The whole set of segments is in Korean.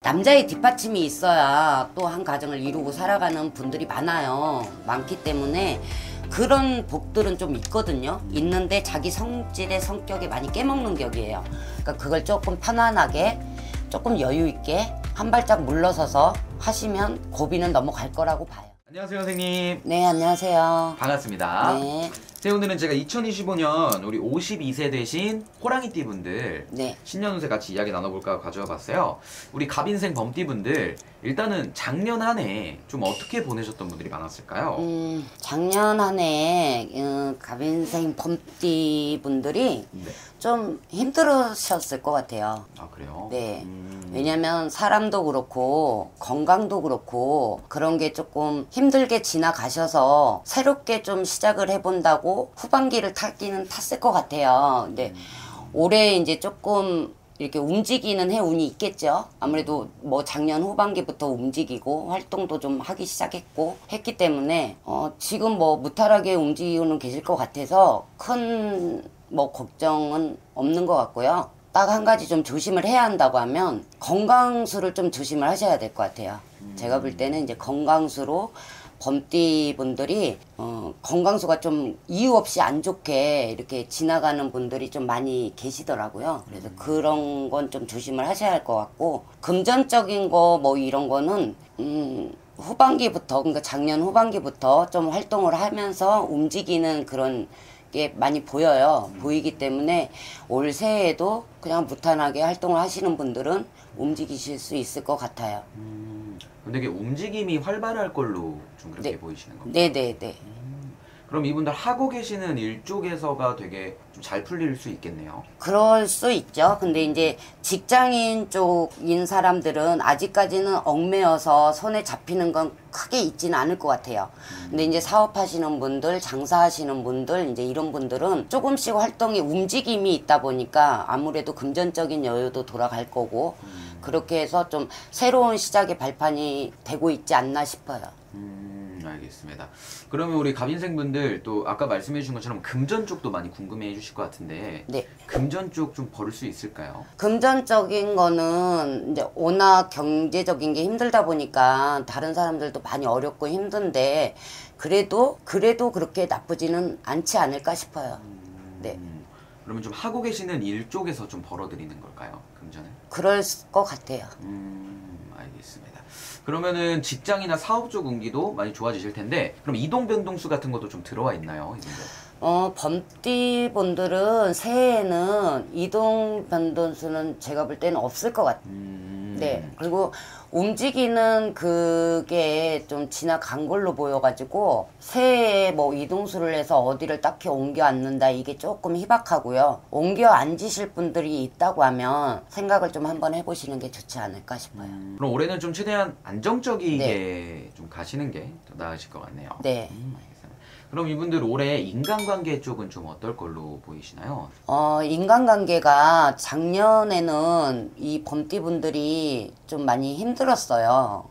남자의 뒷받침이 있어야 또 한 가정을 이루고 살아가는 분들이 많기 때문에 그런 복들은 좀 있거든요. 있는데 자기 성질의 성격에 많이 깨먹는 격이에요. 그러니까 그걸 조금 편안하게 조금 여유 있게 한 발짝 물러서서 하시면 고비는 넘어갈 거라고 봐요. 안녕하세요, 선생님. 네, 안녕하세요. 반갑습니다. 네. 오늘은 제가 2025년 우리 52세 되신 호랑이띠 분들 네. 신년 운세 같이 이야기 나눠볼까 가져와 봤어요. 우리 갑인생 범띠 분들 일단은 작년 한 해 좀 어떻게 보내셨던 분들이 많았을까요? 작년 한 해 갑인생 범띠 분들이 네. 좀 힘들으셨을 것 같아요. 아, 그래요? 네. 왜냐면 사람도 그렇고 건강도 그렇고 그런 게 조금 힘들게 지나가셔서 새롭게 좀 시작을 해본다고 후반기를 타기는 탔을 것 같아요. 근데 올해 이제 조금 이렇게 움직이는 해 운이 있겠죠. 아무래도 뭐 작년 후반기부터 움직이고 활동도 좀 하기 시작했고 했기 때문에 지금 뭐 무탈하게 움직이고는 계실 것 같아서 큰 뭐 걱정은 없는 것 같고요. 딱 한 가지 좀 조심을 해야 한다고 하면 건강수를 좀 조심을 하셔야 될 것 같아요. 제가 볼 때는 이제 건강수로 범띠 분들이 건강수가 좀 이유 없이 안 좋게 이렇게 지나가는 분들이 좀 많이 계시더라고요. 그래서 그런 건 좀 조심을 하셔야 할 것 같고, 금전적인 거 뭐 이런 거는 후반기부터, 그러니까 작년 후반기부터 좀 활동을 하면서 움직이는 그런 게 많이 보여요. 보이기 때문에 올 새해에도 그냥 무탄하게 활동을 하시는 분들은 움직이실 수 있을 것 같아요. 근데 이게 움직임이 활발할 걸로 좀 그렇게 네. 보이시는 건가요? 네네네. 그럼 이분들 하고 계시는 일 쪽에서가 되게 좀 잘 풀릴 수 있겠네요. 그럴 수 있죠. 근데 이제 직장인 쪽인 사람들은 아직까지는 얽매여서 손에 잡히는 건 크게 있지는 않을 것 같아요. 근데 이제 사업하시는 분들, 장사하시는 분들, 이제 이런 분들은 조금씩 활동이 움직임이 있다 보니까 아무래도 금전적인 여유도 돌아갈 거고, 그렇게 해서 좀 새로운 시작의 발판이 되고 있지 않나 싶어요. 알겠습니다. 그러면 우리 갑인생분들 또 아까 말씀해 주신 것처럼 금전 쪽도 많이 궁금해 해주실 것 같은데, 네. 금전 쪽 좀 벌을 수 있을까요? 금전적인 거는 이제 워낙 경제적인 게 힘들다 보니까 다른 사람들도 많이 어렵고 힘든데 그래도 그렇게 나쁘지는 않지 않을까 싶어요. 네. 그러면 좀 하고 계시는 일 쪽에서 좀 벌어들이는 걸까요? 금전을? 그럴 것 같아요. 알겠습니다. 그러면은 직장이나 사업 쪽 운기도 많이 좋아지실 텐데, 그럼 이동 변동수 같은 것도 좀 들어와 있나요? 이분들? 범띠 분들은 새해에는 이동 변동수는 제가 볼 때는 없을 것 같아요. 네. 그리고 움직이는 그게 좀 지나간 걸로 보여가지고 새해에 뭐 이동수를 해서 어디를 딱히 옮겨 앉는다 이게 조금 희박하고요. 옮겨 앉으실 분들이 있다고 하면 생각을 좀 한번 해보시는 게 좋지 않을까 싶어요. 그럼 올해는 좀 최대한 안정적이게 네. 좀 가시는 게 더 나으실 것 같네요. 네. 알겠습니다. 그럼 이분들 올해 인간관계 쪽은 좀 어떨 걸로 보이시나요? 인간관계가 작년에는 이 범띠분들이 좀 많이 힘들었어요.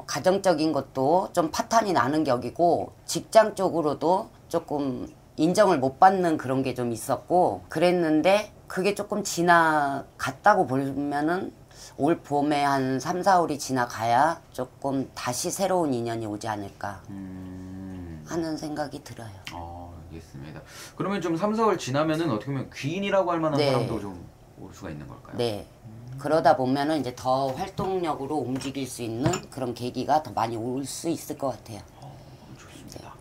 가정적인 것도 좀 파탄이 나는 격이고 직장 쪽으로도 조금 인정을 못 받는 그런 게 좀 있었고 그랬는데 그게 조금 지나갔다고 보면은 올 봄에 한 3, 4월이 지나가야 조금 다시 새로운 인연이 오지 않을까 하는 생각이 들어요. 알겠습니다. 그러면 좀 3, 4월 지나면은 어떻게 보면 귀인이라고 할 만한 네. 사람도 좀 올 수가 있는 걸까요? 네. 그러다 보면은 이제 더 활동력으로 움직일 수 있는 그런 계기가 더 많이 올 수 있을 것 같아요. 좋습니다.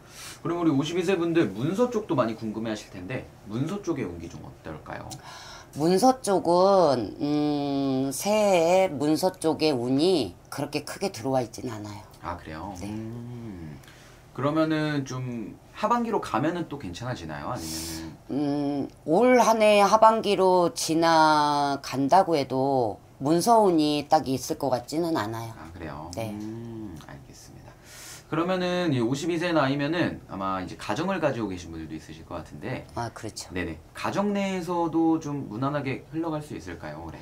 그럼 우리 52세 분들 문서 쪽도 많이 궁금해 하실 텐데, 문서 쪽의 운기 좀 어떨까요? 문서 쪽은 새해에 문서 쪽의 운이 그렇게 크게 들어와 있지는 않아요. 아, 그래요? 네. 그러면은 좀 하반기로 가면은 또 괜찮아지나요? 아니면은 올 한 해 하반기로 지나간다고 해도 문서 운이 딱 있을 것 같지는 않아요. 아, 그래요? 네. 알겠습니다. 그러면은 이 52세 나이면은 아마 이제 가정을 가지고 계신 분들도 있으실 것 같은데, 아, 그렇죠. 네네. 가정 내에서도 좀 무난하게 흘러갈 수 있을까요, 올해?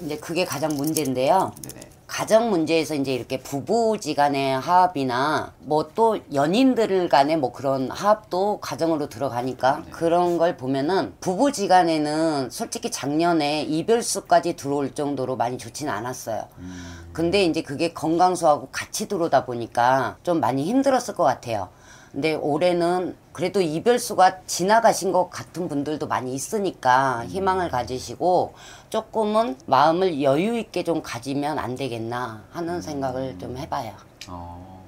이제 그게 가장 문제인데요. 네네. 가정 문제에서 이제 이렇게 부부지간의 화합이나 뭐 또 연인들 간의 뭐 그런 화합도 가정으로 들어가니까 그런 걸 보면은 부부지간에는 솔직히 작년에 이별수까지 들어올 정도로 많이 좋지는 않았어요. 근데 이제 그게 건강수하고 같이 들어오다 보니까 좀 많이 힘들었을 것 같아요. 근데 올해는 그래도 이별수가 지나가신 것 같은 분들도 많이 있으니까 희망을 가지시고 조금은 마음을 여유 있게 좀 가지면 안 되겠나 하는 생각을 좀 해봐요.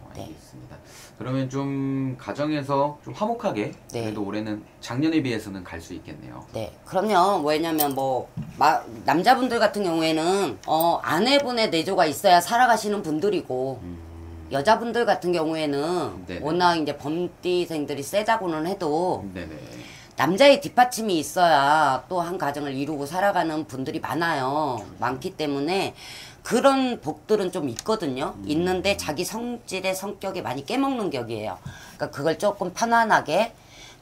알겠습니다. 그러면 좀 가정에서 좀 화목하게 네. 그래도 올해는 작년에 비해서는 갈 수 있겠네요. 네, 그럼요. 왜냐면 뭐 남자분들 같은 경우에는 아내분의 내조가 있어야 살아가시는 분들이고 여자분들 같은 경우에는 네네. 워낙 이제 범띠생들이 세다고는 해도 네네. 남자의 뒷받침이 있어야 또 한 가정을 이루고 살아가는 분들이 많아요. 많기 때문에 그런 복들은 좀 있거든요. 있는데 자기 성질의 성격이 많이 깨먹는 격이에요. 그러니까 그걸 조금 편안하게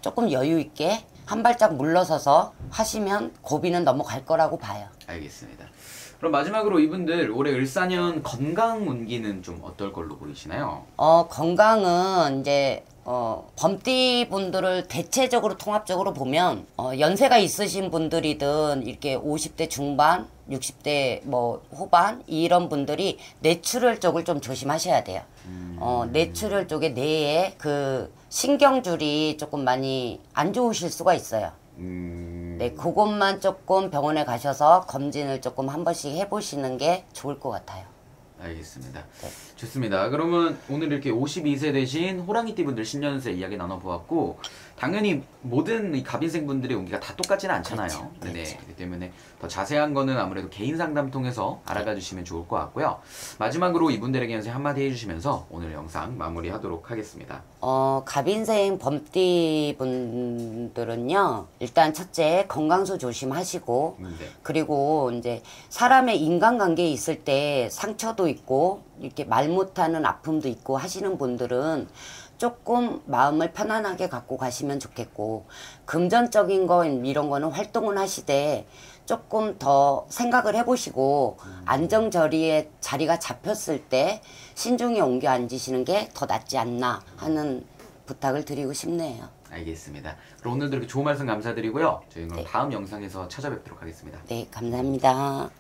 조금 여유 있게 한 발짝 물러서서 하시면 고비는 넘어갈 거라고 봐요. 알겠습니다. 그럼 마지막으로 이분들 올해 을사년 건강 운기는 좀 어떨 걸로 보이시나요? 건강은 이제 범띠 분들을 대체적으로 통합적으로 보면 연세가 있으신 분들이든 이렇게 50대 중반, 60대 뭐 후반 이런 분들이 뇌출혈 쪽을 좀 조심하셔야 돼요. 뇌출혈 쪽에 뇌에 그 신경줄이 조금 많이 안 좋으실 수가 있어요. 네, 그것만 조금 병원에 가셔서 검진을 조금 한 번씩 해보시는 게 좋을 것 같아요. 알겠습니다. 네. 좋습니다. 그러면 오늘 이렇게 52세 되신 호랑이띠 분들 신년세 이야기 나눠보았고 당연히 모든 이 갑인생 분들의 운기가 다 똑같지는 않잖아요. 그렇죠. 네네. 그렇죠. 그렇기 때문에 더 자세한 거는 아무래도 개인 상담 통해서 알아가 주시면 좋을 것 같고요. 마지막으로 이분들에게 연세 한마디 해주시면서 오늘 영상 마무리하도록 하겠습니다. 갑인생 범띠 분들은요, 일단 첫째 건강수 조심하시고, 네. 그리고 이제 사람의 인간관계에 있을 때 상처도 있고, 이렇게 말 못하는 아픔도 있고 하시는 분들은 조금 마음을 편안하게 갖고 가시면 좋겠고, 금전적인 거 이런 거는 활동을 하시되 조금 더 생각을 해보시고 안정저리에 자리가 잡혔을 때 신중히 옮겨 앉으시는 게 더 낫지 않나 하는 부탁을 드리고 싶네요. 알겠습니다. 그럼 오늘도 이렇게 좋은 말씀 감사드리고요. 저희는 네. 다음 영상에서 찾아뵙도록 하겠습니다. 네, 감사합니다.